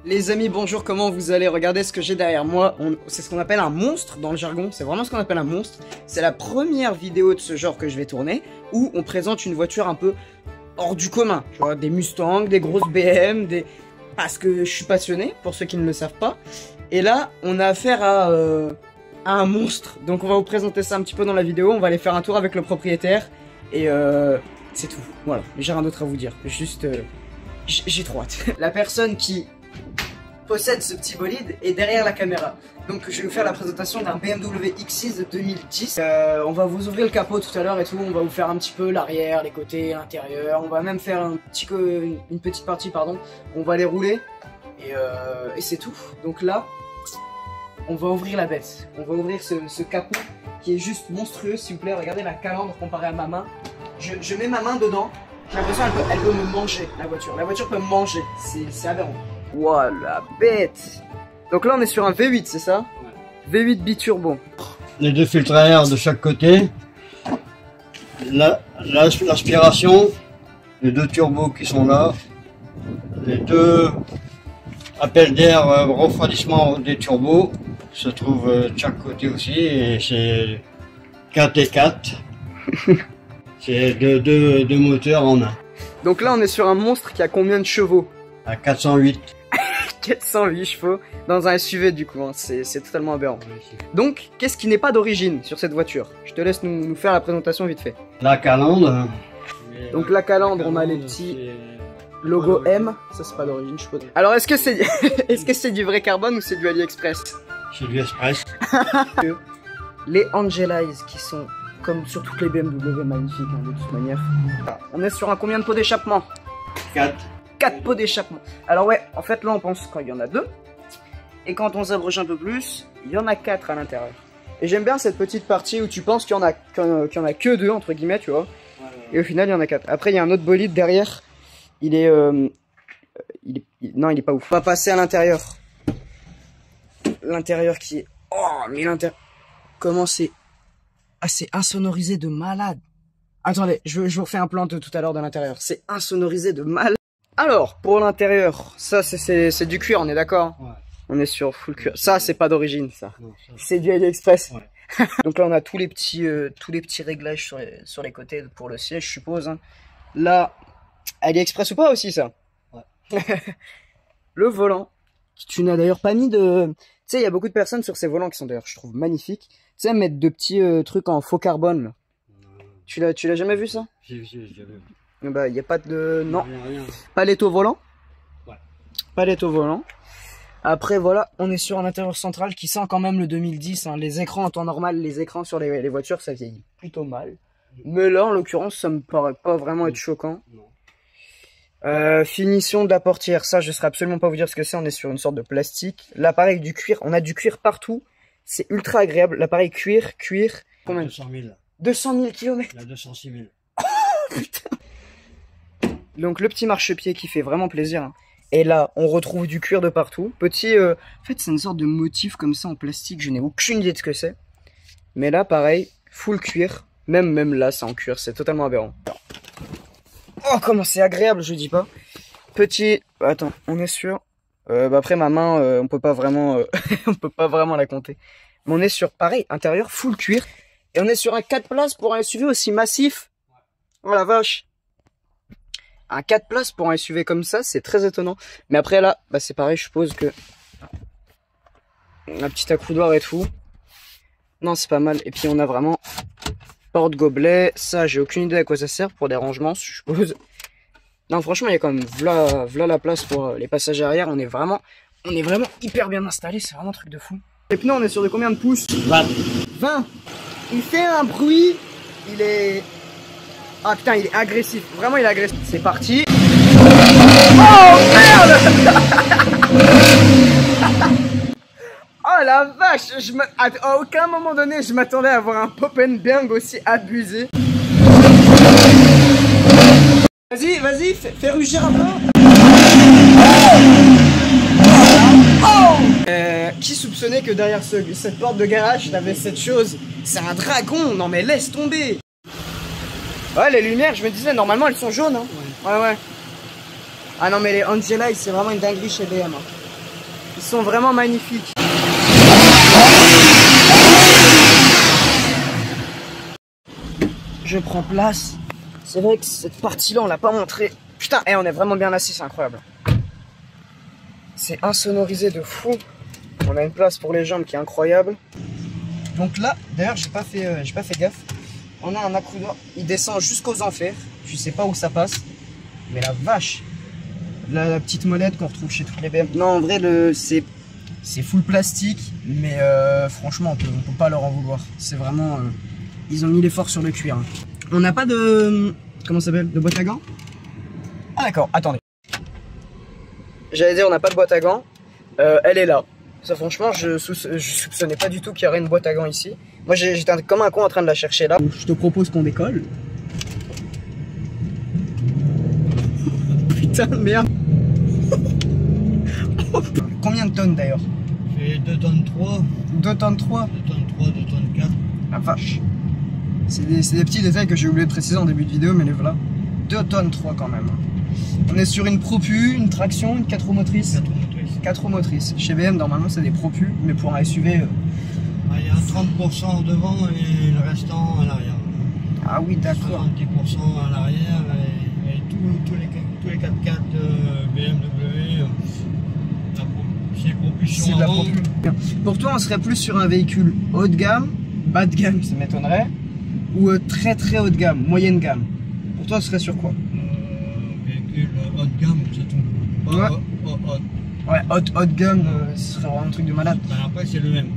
Les amis, bonjour, comment vous allez? Regardez ce que j'ai derrière moi. C'est ce qu'on appelle un monstre dans le jargon. C'est vraiment ce qu'on appelle un monstre. C'est la première vidéo de ce genre que je vais tourner où on présente une voiture un peu hors du commun. Tu vois, des Mustangs, des grosses BM, parce que je suis passionné, pour ceux qui ne le savent pas. Et là, on a affaire à un monstre. Donc on va vous présenter ça un petit peu dans la vidéo. On va aller faire un tour avec le propriétaire. Et c'est tout. Voilà, j'ai rien d'autre à vous dire. Juste, j'ai trop hâte. La personne qui possède ce petit bolide est derrière la caméra. Donc je vais vous faire la présentation d'un BMW X6 de 2010. On va vous ouvrir le capot tout à l'heure et tout. On va vous faire un petit peu l'arrière, les côtés, l'intérieur. On va même faire une petite partie, pardon. On va les rouler et c'est tout. Donc là, on va ouvrir la bête. On va ouvrir ce capot qui est juste monstrueux. S'il vous plaît, regardez la calandre comparée à ma main. Je mets ma main dedans. J'ai l'impression qu'elle peut me manger, la voiture. La voiture peut me manger. C'est aberrant. Wow, la bête. Donc là, on est sur un V8, c'est ça? Ouais. V8 biturbo. Les deux filtres à air de chaque côté. L'aspiration. Les deux turbos qui sont là. Les deux appels d'air refroidissement des turbos se trouvent de chaque côté aussi. Et c'est 4 et 4. C'est deux moteurs en un. Donc là, on est sur un monstre qui a combien de chevaux? À 408. 408 chevaux dans un SUV du coup, hein. C'est totalement aberrant. Donc, qu'est-ce qui n'est pas d'origine sur cette voiture? Je te laisse nous faire la présentation vite fait. La calandre. Donc la calandre, on a les petits logo M, ça c'est pas d'origine je suppose. Alors est-ce que c'est du vrai carbone ou c'est du AliExpress? C'est du Express. Les Angelize qui sont comme sur toutes les BMW magnifiques hein, de toute manière. On est sur un combien de pots d'échappement? 4. 4 pots d'échappement. Alors ouais, en fait là on pense qu'il y en a 2. Et quand on s'approche un peu plus, il y en a 4 à l'intérieur. Et j'aime bien cette petite partie où tu penses qu'il y en a que 2 entre guillemets, tu vois. Ouais. Et au final il y en a 4. Après il y a un autre bolide derrière. Il est pas ouf. On va passer à l'intérieur. L'intérieur qui est... Oh mais l'intérieur... Comment c'est... Ah c'est insonorisé de malade. Attendez, je vous refais un plan de tout à l'heure de l'intérieur. C'est insonorisé de malade. Alors, pour l'intérieur, ça c'est du cuir, on est d'accord? Ouais. On est sur full cuir. Ça, c'est pas d'origine, ça. C'est du AliExpress. Ouais. Donc là, on a tous les petits réglages sur les côtés pour le siège, je suppose. Hein. Là, AliExpress ou pas aussi, ça? Ouais. Le volant, tu n'as d'ailleurs pas mis de... Tu sais, il y a beaucoup de personnes sur ces volants qui sont d'ailleurs, je trouve, magnifiques. Tu sais, mettre de petits trucs en faux carbone, là. Tu l'as jamais vu, ça? J'ai vu. Bah, il n'y a pas de... Non. Rien. Palette au volant. Ouais. Palette au volant. Après, voilà, on est sur un intérieur central qui sent quand même le 2010. Hein. Les écrans en temps normal, les écrans sur les voitures, ça vieillit plutôt mal. Mais là, en l'occurrence, ça me paraît pas vraiment être choquant. Non. Finition de la portière. Ça, je ne saurais absolument pas vous dire ce que c'est. On est sur une sorte de plastique. L'appareil du cuir. On a du cuir partout. C'est ultra agréable. L'appareil cuir. Combien? 200 000. 200 000 km. Il y a 206 000. Putain. Donc le petit marchepied qui fait vraiment plaisir. Hein. Et là, on retrouve du cuir de partout. Petit, en fait, c'est une sorte de motif comme ça en plastique. Je n'ai aucune idée de ce que c'est. Mais là, pareil, full cuir. Même là, c'est en cuir. C'est totalement aberrant. Oh, comment c'est agréable, je dis pas. Petit, attends, on est sûr. Après ma main, on peut pas vraiment, on peut pas vraiment la compter. Mais on est sur, pareil, intérieur full cuir. Et on est sur un 4 places pour un SUV aussi massif. Oh la vache. Un 4 places pour un SUV comme ça, c'est très étonnant. Mais après là, bah c'est pareil, je suppose que... Un petit accoudoir et tout. Non, c'est pas mal. Et puis on a vraiment... Porte-gobelet. Ça, j'ai aucune idée à quoi ça sert. Pour des rangements, je suppose. Non, franchement, il y a quand même... V'là la place pour les passagers arrière. On est vraiment hyper bien installé. C'est vraiment un truc de fou. Les pneus, on est sur de combien de pouces? 20. 20. Il fait un bruit. Il est... Ah putain, il est agressif. Vraiment, il est agressif. C'est parti. Oh merde. Oh la vache. À aucun moment donné, je m'attendais à avoir un pop and bang aussi abusé. Vas-y, fais rugir un peu. Qui soupçonnait que derrière cette porte de garage, t'avais cette chose? C'est un dragon. Non mais laisse tomber. Ouais, les lumières, je me disais, normalement elles sont jaunes. Hein. Ouais. Ah non, mais les Angelize, c'est vraiment une dinguerie chez BM. Hein. Ils sont vraiment magnifiques. Je prends place. C'est vrai que cette partie-là, on l'a pas montré. Putain, on est vraiment bien assis, c'est incroyable. C'est insonorisé de fou. On a une place pour les jambes qui est incroyable. Donc là, d'ailleurs, j'ai pas fait gaffe. On a un accroudeur, il descend jusqu'aux enfers. Je sais pas où ça passe, mais la vache. La petite molette qu'on retrouve chez toutes les BM. Non, en vrai, c'est full plastique, mais franchement, on peut pas leur en vouloir. C'est vraiment, ils ont mis l'effort sur le cuir. On n'a pas de, comment ça s'appelle, de boîte à gants? Ah d'accord, attendez. J'allais dire, on n'a pas de boîte à gants. Elle est là. Ça, franchement, je soupçonnais pas du tout qu'il y aurait une boîte à gants ici. Moi, j'étais comme un con en train de la chercher là. Je te propose qu'on décolle. Putain de merde. Combien de tonnes d'ailleurs? C'est 2 tonnes 3. 2 tonnes 3. 2 tonnes 3, 2 tonnes 4. La vache. C'est des petits détails que j'ai oublié de préciser en début de vidéo, mais les voilà. 2 tonnes 3 quand même. On est sur une propu, une traction, une 4 roues motrices. 4 roues motrices. Chez BM, normalement, c'est des propus, mais pour un SUV. Il y a 30% devant et le restant à l'arrière. Ah oui, d'accord. 70% à l'arrière et tous les 4x4 BMW, c'est propulsion. C'est de la propulsion. Pour toi, on serait plus sur un véhicule haut de gamme, bas de gamme, ça m'étonnerait, ou très très haut de gamme, moyenne gamme. Pour toi, ce serait sur quoi? Véhicule haut de gamme, c'est tout. Ouais. Ouais, haut de gamme, ce serait vraiment un truc de malade. Ben après, c'est le même.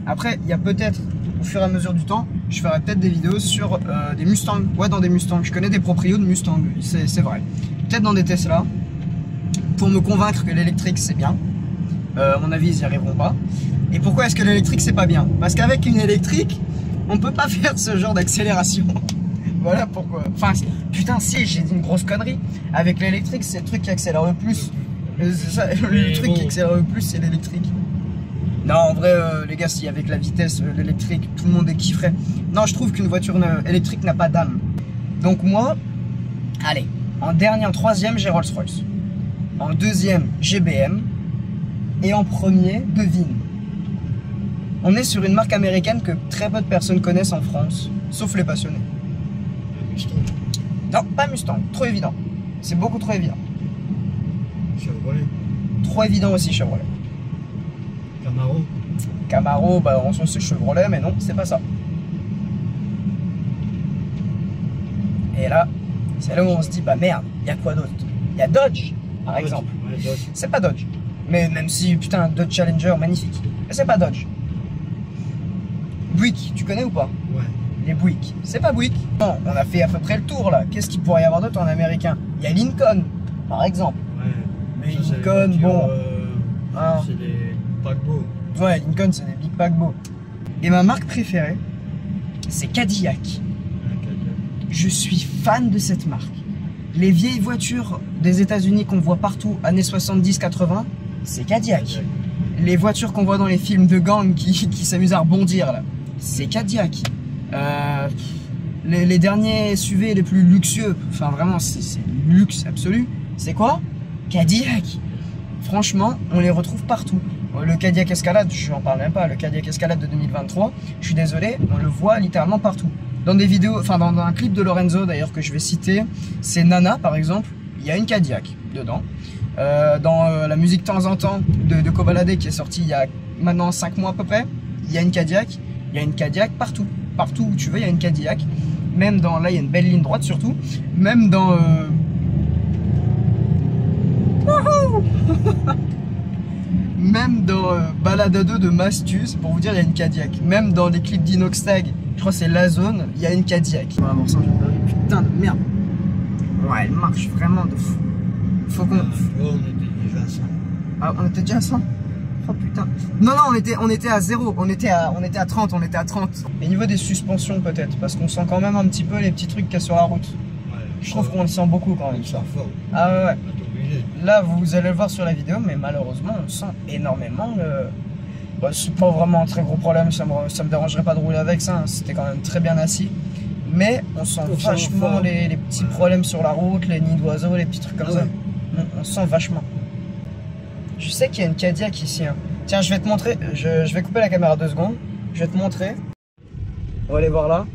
Après, il y a peut-être, au fur et à mesure du temps, je ferai peut-être des vidéos sur des Mustangs. Ouais, dans des Mustangs. Je connais des proprios de Mustangs, c'est vrai. Peut-être dans des Tesla, pour me convaincre que l'électrique c'est bien. À mon avis, ils n'y arriveront pas. Et pourquoi est-ce que l'électrique c'est pas bien? Parce qu'avec une électrique, on peut pas faire ce genre d'accélération. Voilà pourquoi. Enfin, putain, si, j'ai dit une grosse connerie. Avec l'électrique, c'est le truc qui accélère le plus. Ça, le truc qui accélère le plus, c'est l'électrique. Non, en vrai, les gars, si avec la vitesse, l'électrique, tout le monde est kifferait. Non, je trouve qu'une voiture électrique n'a pas d'âme. Donc moi, allez, en troisième, j'ai Rolls-Royce. En deuxième, j'ai BM. Et en premier, devine. On est sur une marque américaine que très peu de personnes connaissent en France, sauf les passionnés. Mustang. Non, pas Mustang, trop évident. C'est beaucoup trop évident. Chevrolet. Trop évident aussi, Chevrolet. Camaro. Camaro, bah on sent c'est Chevrolet, mais non, c'est pas ça. Et là, c'est là où on se dit, bah merde, il y a quoi d'autre? Il y a Dodge, par exemple. Ouais, Dodge. C'est pas Dodge. Mais même si, putain, Dodge Challenger, magnifique. Mais c'est pas Dodge. Buick, tu connais ou pas? Ouais. Les Buick. C'est pas Buick. Non, on a fait à peu près le tour là. Qu'est-ce qu'il pourrait y avoir d'autre en américain? Il y a Lincoln, par exemple. Ouais. Mais Ça, Lincoln, bon. Hein. C'est des paquebots. Ouais, Lincoln, c'est des big paquebots. Et ma marque préférée, c'est Cadillac. Je suis fan de cette marque. Les vieilles voitures des États-Unis qu'on voit partout, années 70-80, c'est Cadillac. Les voitures qu'on voit dans les films de gang qui s'amusent à rebondir, là, c'est Cadillac. Les derniers SUV les plus luxueux, enfin vraiment, c'est luxe absolu, c'est quoi? Cadillac. Franchement, on les retrouve partout. Le Cadillac Escalade, je n'en parle même pas, le Cadillac Escalade de 2023, je suis désolé, on le voit littéralement partout. Dans des vidéos, enfin dans un clip de Lorenzo d'ailleurs que je vais citer, c'est Nana par exemple, il y a une Cadillac dedans. Dans la musique de temps en temps de Kobalade qui est sortie il y a maintenant 5 mois à peu près, il y a une Cadillac, partout. Partout où tu veux, il y a une Cadillac. Même dans, là il y a une belle ligne droite surtout, même dans... Même dans Balade à 2 de Mastus, pour vous dire, il y a une Cadillac. Même dans les clips d'Inoxtag, je crois que c'est La Zone, il y a une Cadillac. Putain de merde. Ouais, elle marche vraiment de fou. Faut qu'on... On était déjà à 100. Ah, on était déjà à 100? Oh putain. Non, on était à 0. On était à 30, on était à 30. Et niveau des suspensions peut-être, parce qu'on sent quand même un petit peu les petits trucs qu'il y a sur la route. Ouais, Je trouve qu'on le sent beaucoup quand même, ça. fort. Ah ouais, ouais. Obligé. Là, vous allez le voir sur la vidéo, mais malheureusement, on sent énormément le... Bah, c'est pas vraiment un très gros problème, ça me dérangerait pas de rouler avec ça, hein. C'était quand même très bien assis. Mais on sent vachement les petits problèmes sur la route, les nids d'oiseaux, les petits trucs comme ça. On sent vachement. Je sais qu'il y a une Cadillac ici. Hein. Tiens, je vais te montrer. Je vais couper la caméra 2 secondes. Je vais te montrer. On va aller voir là.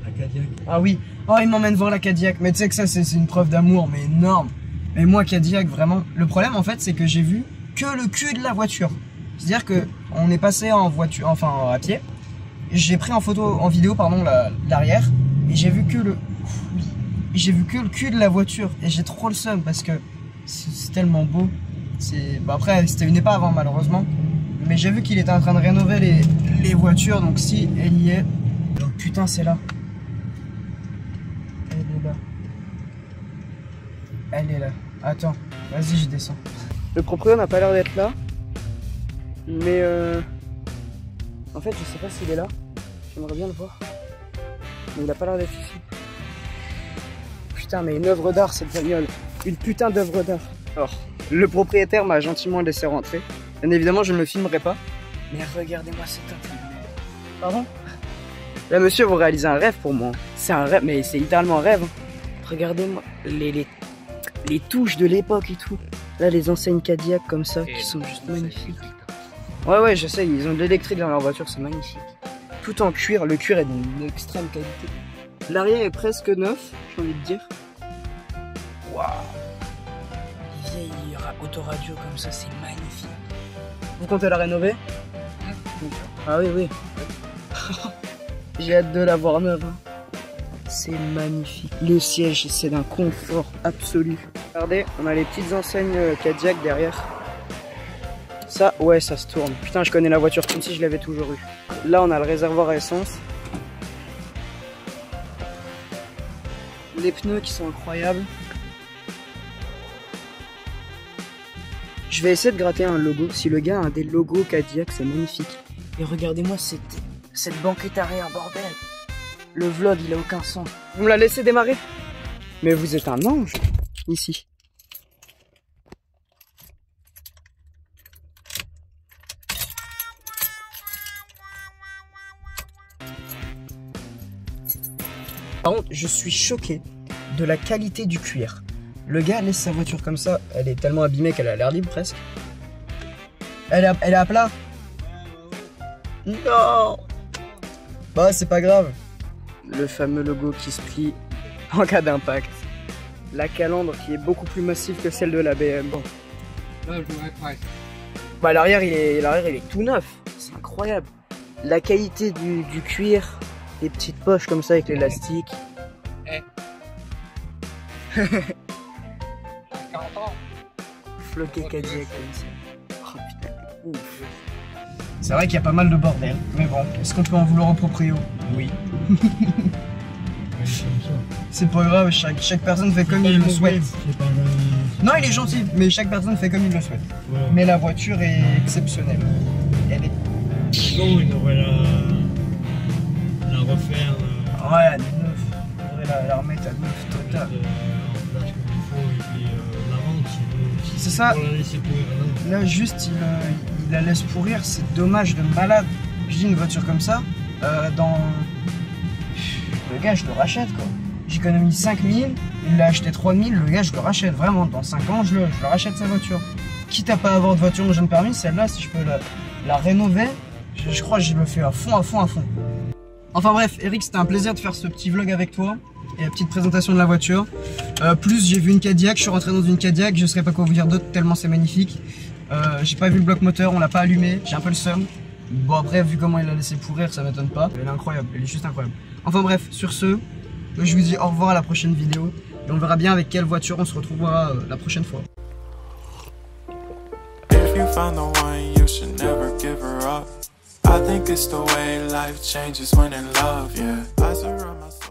La Cadillac. Ah oui. Oh, il m'emmène voir la Cadillac. Mais tu sais que ça, c'est une preuve d'amour, mais énorme. Mais moi, Cadillac, vraiment. Le problème, en fait, c'est que j'ai vu que le cul de la voiture. C'est-à-dire que on est passé en voiture, enfin à pied. J'ai pris en vidéo, pardon, l'arrière. Et j'ai vu que le cul de la voiture. Et j'ai trop le seum parce que c'est tellement beau. Bon, après, c'était une épave, hein, malheureusement. Mais j'ai vu qu'il était en train de rénover les voitures. Donc si elle y est. Donc putain, c'est là. Elle est là. Elle est là. Attends, vas-y, je descends. Le propriétaire n'a pas l'air d'être là. Mais en fait, je sais pas s'il est là. J'aimerais bien le voir. Mais il a pas l'air d'être ici. Putain, mais une œuvre d'art cette bagnole. Une putain d'œuvre d'art. Alors, le propriétaire m'a gentiment laissé rentrer. Bien évidemment, je ne le filmerai pas. Mais regardez-moi cet intérieur. Pardon? Là, monsieur, vous réalisez un rêve pour moi. C'est un rêve, mais c'est littéralement un rêve. Regardez-moi les touches de l'époque et tout. Là, les enseignes Cadillac comme ça, qui sont juste magnifiques. Ouais, je sais, ils ont de l'électrique dans leur voiture, c'est magnifique. Tout en cuir, le cuir est d'une extrême qualité. L'arrière est presque neuf, j'ai envie de dire. Waouh! Les vieilles autoradio comme ça, c'est magnifique. Vous comptez la rénover? Ah oui. J'ai hâte de la voir neuve. Hein. C'est magnifique. Le siège, c'est d'un confort absolu. Regardez, on a les petites enseignes Cadillac derrière. Ça, ouais, ça se tourne. Putain, je connais la voiture comme si je l'avais toujours eu. Là, on a le réservoir à essence. Les pneus qui sont incroyables. Je vais essayer de gratter un logo. Si le gars a un des logos Cadillac, c'est magnifique. Et regardez-moi cette banquette arrière, bordel. Le vlog, il a aucun sens. Vous me la laissez démarrer? Mais vous êtes un ange, ici. Par contre, je suis choqué de la qualité du cuir. Le gars laisse sa voiture comme ça. Elle est tellement abîmée qu'elle a l'air libre presque. Elle est à plat. Non. Bah, c'est pas grave. Le fameux logo qui se plie en cas d'impact. La calandre qui est beaucoup plus massive que celle de la BM. Bon. Bah, l'arrière il est tout neuf. C'est incroyable. La qualité du cuir. Les petites poches comme ça avec l'élastique. Floqué Cadillac comme ça. Oh putain, ouf. C'est vrai qu'il y a pas mal de bordel, mais bon, est-ce qu'on peut en vouloir au proprio? Oui. C'est pas grave, chaque personne fait comme il le souhaite. Non, il est gentil, mais chaque personne fait comme il le souhaite. Ouais. Mais la voiture est exceptionnelle. Elle est... Non, il devrait la refaire. Ouais, elle est neuve. Il devrait la remettre à neuf total. C'est ça. Là, juste, il la laisse pourrir. C'est dommage de malade. Je dis une voiture comme ça, le gars, je le rachète quoi. J'économise 5000, il l'a acheté 3000, le gars, je le rachète vraiment. Dans 5 ans, je le rachète sa voiture. Quitte à pas avoir de voiture, j'ai le permis, celle-là, si je peux la rénover, je crois que je le fais à fond. Enfin bref, Eric, c'était un plaisir de faire ce petit vlog avec toi. Et la petite présentation de la voiture. Plus j'ai vu une Cadillac, je suis rentré dans une Cadillac, je ne saurais pas quoi vous dire d'autre tellement c'est magnifique. J'ai pas vu le bloc moteur, on l'a pas allumé, j'ai un peu le seum. Bon après vu comment il l'a laissé pourrir, ça m'étonne pas. Elle est incroyable, elle est juste incroyable. Enfin bref, sur ce, je vous dis au revoir à la prochaine vidéo. Et on verra bien avec quelle voiture on se retrouvera la prochaine fois. If you found the one, you should never give her up. I think it's the way life changes when in love, yeah. I surround myself